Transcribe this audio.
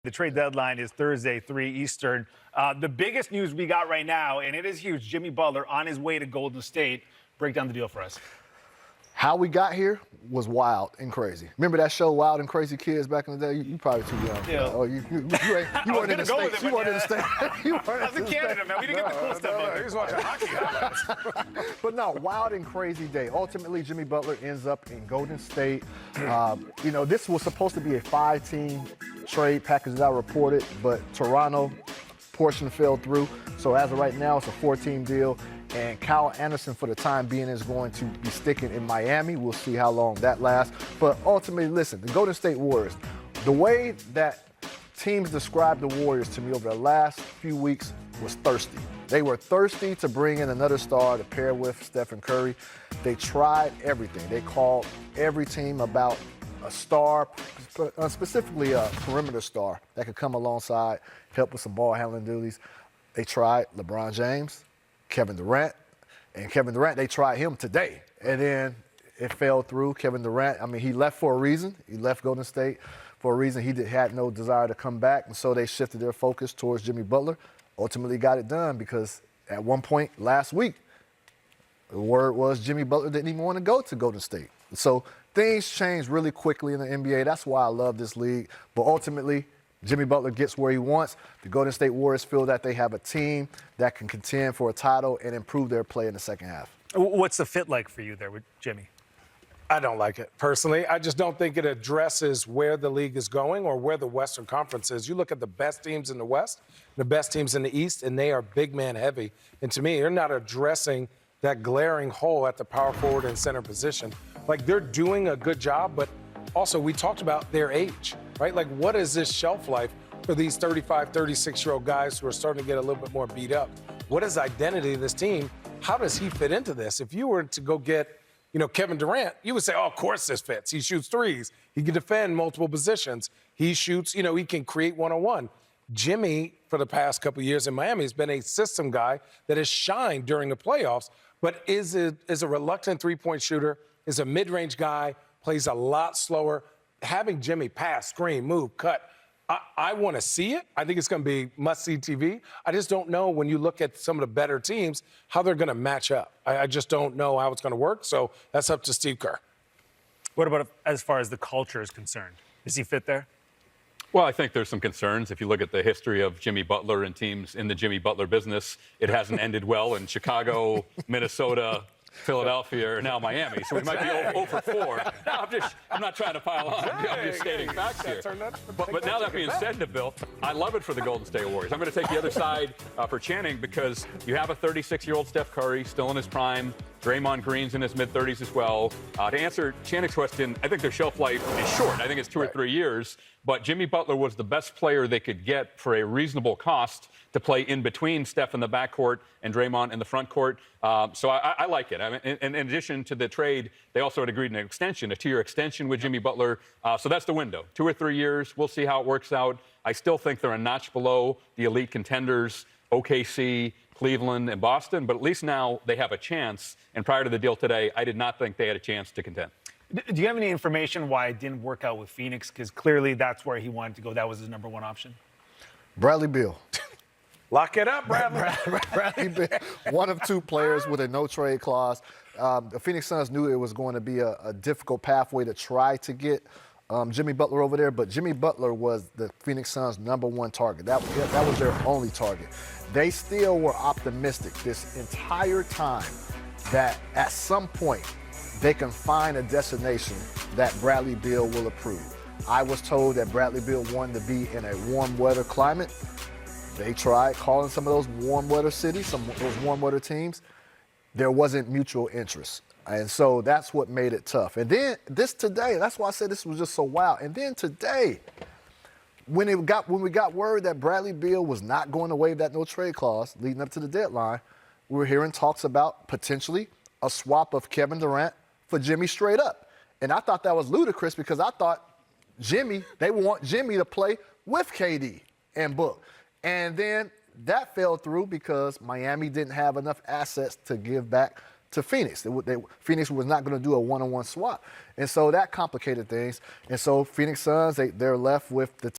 The trade deadline is Thursday, 3 Eastern. The biggest news we got right now, and it is huge, Jimmy Butler on his way to Golden State. Break down the deal for us. How we got here was wild and crazy. Remember that show, Wild and Crazy Kids, back in the day? You probably too young. Yeah. Oh, you weren't in the States. You weren't in the States. I was in Canada, man. We didn't get the cool stuff. He was watching hockey highlights. But no, wild and crazy day. Ultimately, Jimmy Butler ends up in Golden State. This was supposed to be a 5-team trade package that I reported, but Toronto portion fell through. So as of right now, it's a 4-team deal. And Kyle Anderson, for the time being, is going to be sticking in Miami. We'll see how long that lasts. But ultimately, listen, the Golden State Warriors, the way that teams described the Warriors to me over the last few weeks was thirsty. They were thirsty to bring in another star to pair with Stephen Curry. They tried everything. They called every team about a star, specifically a perimeter star that could come alongside, help with some ball handling duties. They tried LeBron James, Kevin Durant, they tried him today. And then it fell through. Kevin Durant, he left for a reason. He left Golden State for a reason. He had no desire to come back, and so they shifted their focus towards Jimmy Butler. Ultimately got it done because at one point last week, the word was Jimmy Butler didn't even want to go to Golden State. So things change really quickly in the NBA. That's why I love this league. But ultimately, Jimmy Butler gets where he wants. The Golden State Warriors feel that they have a team that can contend for a title and improve their play in the second half. What's the fit like for you there with Jimmy? I don't like it, personally. I just don't think it addresses where the league is going or where the Western Conference is. You look at the best teams in the West, the best teams in the East, and they are big man heavy. And to me, they're not addressing that glaring hole at the power forward and center position. Like, they're doing a good job, but also we talked about their age, right? Like, what is this shelf life for these 35, 36-year-old guys who are starting to get a little bit more beat up? What is the identity of this team? How does he fit into this? If you were to go get, Kevin Durant, you would say, oh, of course this fits. He shoots threes. He can defend multiple positions. He shoots, he can create one-on-one. Jimmy, for the past couple of years in Miami, has been a system guy that has shined during the playoffs, but is a reluctant three-point shooter, is a mid-range guy, plays a lot slower. Having Jimmy pass, screen, move, cut, I want to see it. I think it's going to be must-see TV. I just don't know, when you look at some of the better teams, how they're going to match up. I just don't know how it's going to work, so that's up to Steve Kerr. What about as far as the culture is concerned? Does he fit there? Well, I think there's some concerns. If you look at the history of Jimmy Butler and teams in the Jimmy Butler business, it hasn't ended well in Chicago, Minnesota, Philadelphia, or now Miami. So we might be 0 for 4. No, I'm not trying to pile on. I'm just stating facts here. But now that being said, Bill, I love it for the Golden State Warriors. I'm going to take the other side for Channing, because you have a 36-year-old Steph Curry still in his prime. Draymond Green's in his mid-30s as well. To answer Channing's question, I think their shelf life is short. I think it's 2 or 3 years. But Jimmy Butler was the best player they could get for a reasonable cost to play in between Steph in the backcourt and Draymond in the front court. So I like it. In addition to the trade, they also had agreed on an extension, a 2-year extension with Jimmy Butler. So that's the window, 2 or 3 years. We'll see how it works out. I still think they're a notch below the elite contenders, OKC, Cleveland, and Boston. But at least now they have a chance. And prior to the deal today, I did not think they had a chance to contend. Do you have any information why it didn't work out with Phoenix? Because clearly that's where he wanted to go. That was his number one option. Bradley Beal. Lock it up, Bradley. Bradley Beal, one of 2 players with a no-trade clause. The Phoenix Suns knew it was going to be a difficult pathway to try to get Jimmy Butler over there, but Jimmy Butler was the Phoenix Suns' number 1 target. That was their only target. They still were optimistic this entire time that at some point they can find a destination that Bradley Beal will approve. I was told that Bradley Beal wanted to be in a warm weather climate. They tried calling some of those warm weather cities, some of those warm weather teams. There wasn't mutual interest. And so that's what made it tough. And then today, that's why I said this was just so wild. And then today, when we got word that Bradley Beal was not going to waive that no trade clause leading up to the deadline, we were hearing talks about potentially a swap of Kevin Durant for Jimmy straight up. And I thought that was ludicrous, because I thought they want Jimmy to play with KD and Book. And then that fell through because Miami didn't have enough assets to give back to Phoenix. Phoenix was not going to do a one-on-one swap. And so that complicated things. And so Phoenix Suns, they're left with the